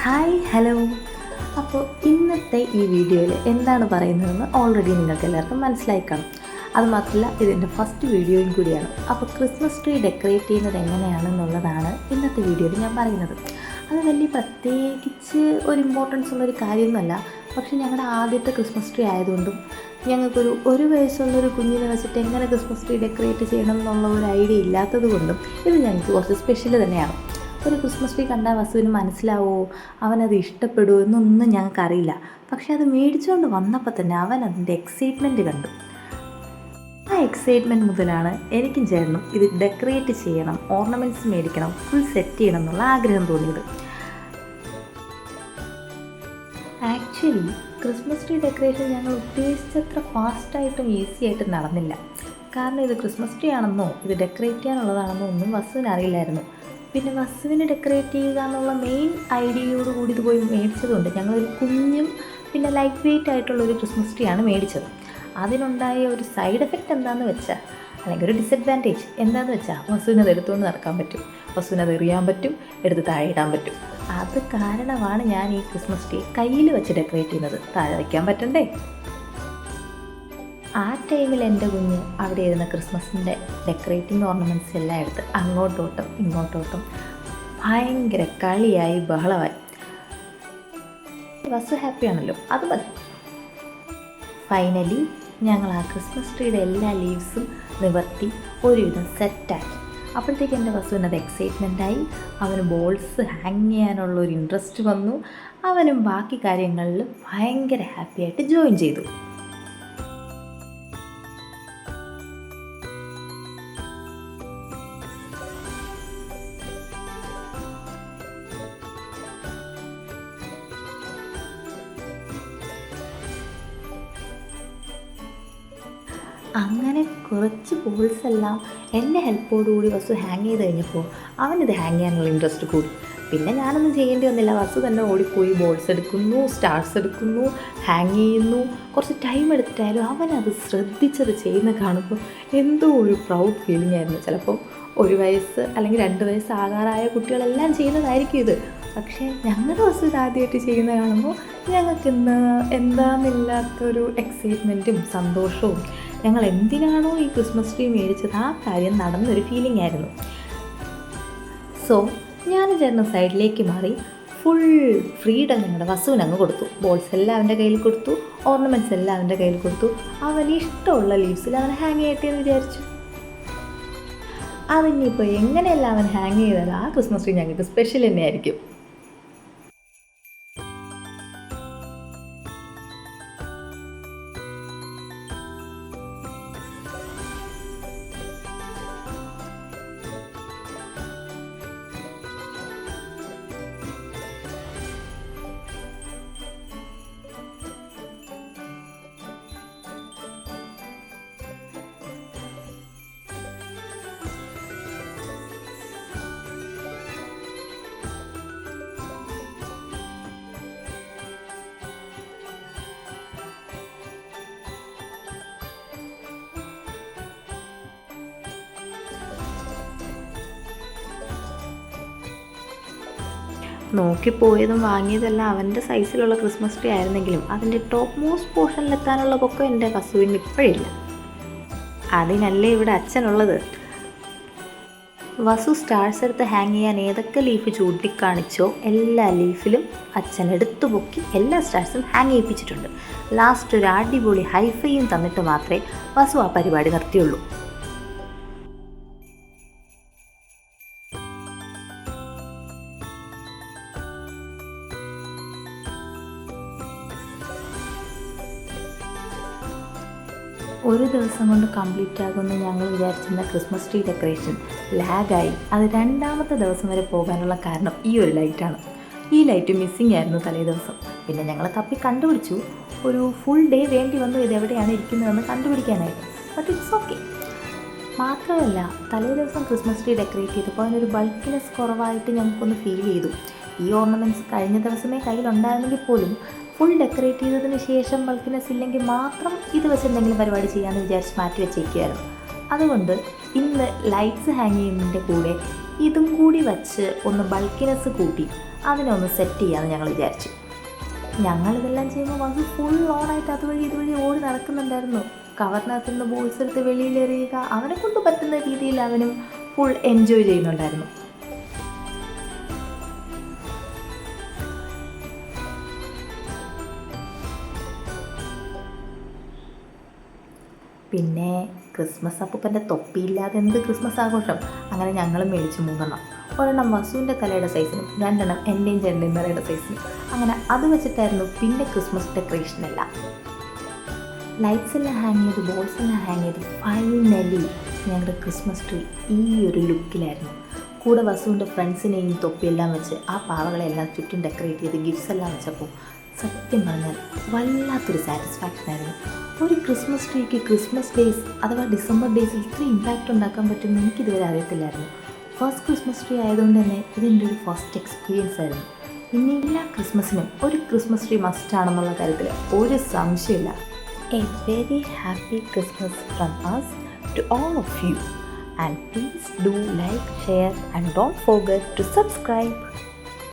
Hi hello. അപ്പോൾ ഇന്നത്തെ ഈ വീഡിയോയിൽ എന്താണ് പറയുന്നതെന്ന് ഓൾറെഡി നിങ്ങൾക്ക് എല്ലാവർക്കും മനസ്സിലായി കാണും. അതുമാത്രമല്ല ഇതിൻ്റെ ഫസ്റ്റ് വീഡിയോയും കൂടിയാണ്. അപ്പോൾ ക്രിസ്മസ് ട്രീ ഡെക്കറേറ്റ് ചെയ്യുന്നത് എങ്ങനെയാണെന്നുള്ളതാണ് ഇന്നത്തെ വീഡിയോയിൽ ഞാൻ പറയുന്നത്. അത് വലിയ പ്രത്യേകിച്ച് ഒരു ഇമ്പോർട്ടൻസ് ഉള്ളൊരു കാര്യമൊന്നുമല്ല. പക്ഷേ ഞങ്ങളുടെ ആദ്യത്തെ ക്രിസ്മസ് ട്രീ ആയതുകൊണ്ടും ഒരു വയസ്സുള്ളൊരു കുഞ്ഞിനെ വെച്ചിട്ട് എങ്ങനെ ക്രിസ്മസ് ട്രീ ഡെക്കറേറ്റ് ചെയ്യണം എന്നുള്ള ഒരു ഐഡിയ ഇല്ലാത്തത് കൊണ്ടും ഇത് ഞങ്ങൾക്ക് കുറച്ച് സ്പെഷ്യൽ തന്നെയാണ്. ഒരു ക്രിസ്മസ് ട്രീ കണ്ടാൽ വസുവിന് മനസ്സിലാവുമോ, അവനത് ഇഷ്ടപ്പെടുമോ എന്നൊന്നും ഞങ്ങൾക്കറിയില്ല. പക്ഷേ അത് മേടിച്ചുകൊണ്ട് വന്നപ്പോൾ തന്നെ അവൻ അതിൻ്റെ എക്സൈറ്റ്മെൻറ്റ് കണ്ടു. ആ എക്സൈറ്റ്മെൻറ്റ് മുതലാണ് എനിക്കും ചേട്ടനും ഇത് ഡെക്കറേറ്റ് ചെയ്യണം, ഓർണമെൻറ്റ്സ് മേടിക്കണം, ഫുൾ സെറ്റ് ചെയ്യണം എന്നുള്ള ആഗ്രഹം തോന്നിയത്. ആക്ച്വലി ക്രിസ്മസ് ട്രീ ഡെക്കറേഷൻ ഞങ്ങൾ ഉദ്ദേശിച്ചത്ര ഫാസ്റ്റായിട്ടും ഈസി ആയിട്ടും നടന്നില്ല. കാരണം ഇത് ക്രിസ്മസ് ട്രീ ആണെന്നോ ഇത് ഡെക്കറേറ്റ് ചെയ്യാനുള്ളതാണെന്നോ ഒന്നും വസുവിന് അറിയില്ലായിരുന്നു. പിന്നെ വസുവിന് ഡെക്കറേറ്റ് ചെയ്യുക എന്നുള്ള മെയിൻ ഐഡിയയോട് കൂടി ഇത് പോയി മേടിച്ചതുകൊണ്ട് ഞങ്ങളൊരു കുഞ്ഞും പിന്നെ ലൈറ്റ് വെയിറ്റ് ആയിട്ടുള്ളൊരു ക്രിസ്മസ് ട്രീ ആണ് മേടിച്ചത്. അതിനുണ്ടായ ഒരു സൈഡ് എഫക്റ്റ് എന്താണെന്ന് വെച്ചാൽ, അല്ലെങ്കിൽ ഒരു ഡിസഡ്വാൻറ്റേജ് എന്താണെന്ന് വെച്ചാൽ, വസുവിനത് എടുത്തുകൊണ്ട് നടക്കാൻ പറ്റും, വസുവിനത് എറിയാൻ പറ്റും, എടുത്ത് താഴെ ഇടാൻ പറ്റും. അത് കാരണമാണ് ഞാൻ ഈ ക്രിസ്മസ് ട്രീ കയ്യിൽ വെച്ച് ഡെക്കറേറ്റ് ചെയ്യുന്നത്. താഴെ വയ്ക്കാൻ പറ്റണ്ടേ? ആ ടൈമിൽ എൻ്റെ കുഞ്ഞ് അവിടെ ഇരുന്ന ക്രിസ്മസിൻ്റെ ഡെക്കറേറ്റിംഗ് ഓർണമെൻറ്റ്സ് എല്ലാം എടുത്ത് അങ്ങോട്ടോട്ടും ഇങ്ങോട്ടോട്ടും ഭയങ്കര കളിയായി ബഹളമായി. വസു ഹാപ്പിയാണല്ലോ, അത് മതി. ഫൈനലി ഞങ്ങൾ ആ ക്രിസ്മസ് ട്രീയുടെ എല്ലാ ലീവ്സും നിവർത്തി ഒരുവിധം സെറ്റാക്കി. അപ്പോഴത്തേക്ക് എൻ്റെ വസുവിനത് എക്സൈറ്റ്മെൻറ്റായി. അവന് ബോൾസ് ഹാങ് ചെയ്യാനുള്ളൊരു ഇൻട്രസ്റ്റ് വന്നു. അവനും ബാക്കി കാര്യങ്ങളിൽ ഭയങ്കര ഹാപ്പിയായിട്ട് ജോയിൻ ചെയ്തു. അങ്ങനെ കുറച്ച് ബോൾസ് എല്ലാം എൻ്റെ ഹെൽപ്പോടുകൂടി വസു ഹാങ് ചെയ്ത് കഴിഞ്ഞപ്പോൾ അവനിത് ഹാങ് ചെയ്യാനുള്ള ഇൻട്രസ്റ്റ് കൂടി. പിന്നെ ഞാനൊന്നും ചെയ്യേണ്ടി വന്നില്ല. വസു തന്നെ ഓടിപ്പോയി ബോൾസ് എടുക്കുന്നു, സ്റ്റാർസ് എടുക്കുന്നു, ഹാങ് ചെയ്യുന്നു. കുറച്ച് ടൈം എടുത്തിട്ടായാലും അവനത് ശ്രദ്ധിച്ചത് ചെയ്യുന്ന കാണുമ്പോൾ എന്തോ ഒരു പ്രൗഡ് ഫീലിംഗ് ആയിരുന്നു. ചിലപ്പോൾ 1 വയസ്സ് അല്ലെങ്കിൽ 2 വയസ്സ് ആകാറായ കുട്ടികളെല്ലാം ചെയ്യുന്നതായിരിക്കും ഇത്. പക്ഷേ ഞങ്ങളുടെ വസു ഇത് ആദ്യമായിട്ട് ചെയ്യുന്ന കാണുമ്പോൾ ഞങ്ങൾക്ക് എന്താണെന്നില്ലാത്തൊരു എക്സൈറ്റ്മെൻറ്റും സന്തോഷവും, ഞങ്ങൾ എന്തിനാണോ ഈ ക്രിസ്മസ് ട്രീ മേടിച്ചത് ആ കാര്യം നടന്നൊരു ഫീലിംഗ് ആയിരുന്നു. സോ ഞാൻ ചേട്ടൻ സൈഡിലേക്ക് മാറി ഫുൾ ഫ്രീഡം ഞങ്ങളുടെ വസുവിനങ്ങ് കൊടുത്തു. ബോൾസ് എല്ലാം അവൻ്റെ കയ്യിൽ കൊടുത്തു, ഓർണമെൻറ്റ്സ് എല്ലാം അവൻ്റെ കയ്യിൽ കൊടുത്തു. അവന് ഇഷ്ടമുള്ള ലീവ്സിൽ അവൻ ഹാങ് ചെയ്യട്ടെ എന്ന് വിചാരിച്ചു. അതിനിപ്പോൾ എങ്ങനെയല്ല അവൻ ഹാങ് ചെയ്താൽ ആ ക്രിസ്മസ് ട്രീ ഞങ്ങൾക്ക് സ്പെഷ്യൽ തന്നെയായിരിക്കും. നോക്കിപ്പോയതും വാങ്ങിയതെല്ലാം അവൻ്റെ സൈസിലുള്ള ക്രിസ്മസ് ട്രീ ആയിരുന്നെങ്കിലും അതിൻ്റെ ടോപ്പ് മോസ്റ്റ് പോർഷനിലെത്താനുള്ള പൊക്കം എൻ്റെ വസുവിന് ഇപ്പോഴില്ല. അതിനല്ലേ ഇവിടെ അച്ഛനുള്ളത്. വസു സ്റ്റാർസ് എടുത്ത് ഹാങ് ചെയ്യാൻ ഏതൊക്കെ ലീഫ് ചൂണ്ടിക്കാണിച്ചോ എല്ലാ ലീഫിലും അച്ഛൻ എടുത്തു പൊക്കി എല്ലാ സ്റ്റാർസും ഹാങ് ചെയ്യിപ്പിച്ചിട്ടുണ്ട്. ലാസ്റ്റ് ഒരു അടിപൊളി ഹൈഫൈയും തന്നിട്ട് മാത്രമേ വസു ആ പരിപാടി നിർത്തിയുള്ളൂ. ഒരു ദിവസം കൊണ്ട് കംപ്ലീറ്റ് ആകുമെന്ന് ഞങ്ങൾ വിചാരിച്ചിരുന്ന ക്രിസ്മസ് ട്രീ ഡെക്കറേഷൻ ലാഗായി. അത് 2ാമത്തെ ദിവസം വരെ പോകാനുള്ള കാരണം ഈ ഒരു ലൈറ്റാണ്. ഈ ലൈറ്റ് മിസ്സിങ് ആയിരുന്നു തലേ ദിവസം. പിന്നെ ഞങ്ങൾ തപ്പി കണ്ടുപിടിച്ചു. ഒരു ഫുൾ ഡേ വേണ്ടി വന്നു ഇതെവിടെയാണ് ഇരിക്കുന്നതെന്ന് കണ്ടുപിടിക്കാനായിട്ട്. But it's okay. മാത്രമല്ല തലേ ദിവസം ക്രിസ്മസ് ട്രീ ഡെക്കറേറ്റ് ചെയ്തപ്പോൾ അതിനൊരു ബൾക്കിനെസ് കുറവായിട്ട് ഞങ്ങൾക്കൊന്ന് ഫീൽ ചെയ്തു. ഈ ഓർണമെൻറ്റ്സ് കഴിഞ്ഞ ദിവസമേ കയ്യിലുണ്ടായിരുന്നെങ്കിൽ പോലും ഫുൾ ഡെക്കറേറ്റ് ചെയ്തതിന് ശേഷം ബൾക്കിനെസ് ഇല്ലെങ്കിൽ മാത്രം ഇത് വെച്ച് എന്തെങ്കിലും പരിപാടി ചെയ്യാമെന്ന് വിചാരിച്ച് മാറ്റി വെച്ചേക്കുകയായിരുന്നു. അതുകൊണ്ട് ഇന്ന് ലൈറ്റ്സ് ഹാങ് ചെയ്യുന്നതിൻ്റെ കൂടെ ഇതും കൂടി വച്ച് ഒന്ന് ബൾക്കിനെസ് കൂട്ടി അതിനെ ഒന്ന് സെറ്റ് ചെയ്യാമെന്ന് ഞങ്ങൾ വിചാരിച്ചു. ഞങ്ങളിതെല്ലാം ചെയ്യുമ്പോൾ വസു ഫുൾ ഓണായിട്ട് അതുവഴി ഇതുവഴി ഓടി നടക്കുന്നുണ്ടായിരുന്നു. കവറിനകത്ത് നിന്ന് ബോൾസ് എടുത്ത് വെളിയിലെറിയുക, അവനെ കൊണ്ട് പറ്റുന്ന രീതിയിൽ അവനും ഫുൾ എൻജോയ് ചെയ്യുന്നുണ്ടായിരുന്നു. പിന്നെ ക്രിസ്മസ് അപ്പൂപ്പൻ്റെ തൊപ്പിയില്ലാതെ എന്ത് ക്രിസ്മസ് ആഘോഷം. അങ്ങനെ ഞങ്ങൾ മേടിച്ച് 3 ഒരെണ്ണം വസുവിൻ്റെ തലയുടെ സൈസിനും 2 എൻ്റെയും ചേട്ടൻ്റെയും തലയുടെ സൈസിനും. അങ്ങനെ അത് വെച്ചിട്ടായിരുന്നു പിന്നെ ക്രിസ്മസ് ഡെക്കറേഷനെല്ലാം. ലൈറ്റ്സ് എല്ലാം ഹാങ് ചെയ്ത് ബോൾസ് എല്ലാം ഹാങ് ചെയ്ത് ഫൈനലി ഞങ്ങളുടെ ക്രിസ്മസ് ട്രീ ഈ ഒരു ലുക്കിലായിരുന്നു. കൂടെ വസുവിൻ്റെ ഫ്രണ്ട്സിനെയും തൊപ്പിയെല്ലാം വെച്ച് ആ പാവകളെല്ലാം ചുറ്റും ഡെക്കറേറ്റ് ചെയ്ത് ഗിഫ്റ്റ്സ് എല്ലാം വെച്ചപ്പോൾ സത്യം പറഞ്ഞാൽ വല്ലാത്തൊരു സാറ്റിസ്ഫാക്ഷൻ ആയിരുന്നു. ഒരു ക്രിസ്മസ് ട്രീക്ക് ക്രിസ്മസ് ഡേയ്സ് അഥവാ ഡിസംബർ ഡേയ്സിൽ ഇത്ര ഇമ്പാക്റ്റ് ഉണ്ടാക്കാൻ പറ്റുമെന്ന് എനിക്കിതുവരെ അറിയത്തില്ലായിരുന്നു. ഫസ്റ്റ് ക്രിസ്മസ് ട്രീ ആയതുകൊണ്ട് തന്നെ ഇതെൻ്റെ ഒരു ഫസ്റ്റ് എക്സ്പീരിയൻസ് ആയിരുന്നു. ഇനി എല്ലാ ക്രിസ്മസിനും ഒരു ക്രിസ്മസ് ട്രീ മസ്റ്റാണെന്നുള്ള കാര്യത്തിൽ ഒരു സംശയമില്ല. A very happy Christmas from us to all of you, and please do like, share and don't forget to subscribe.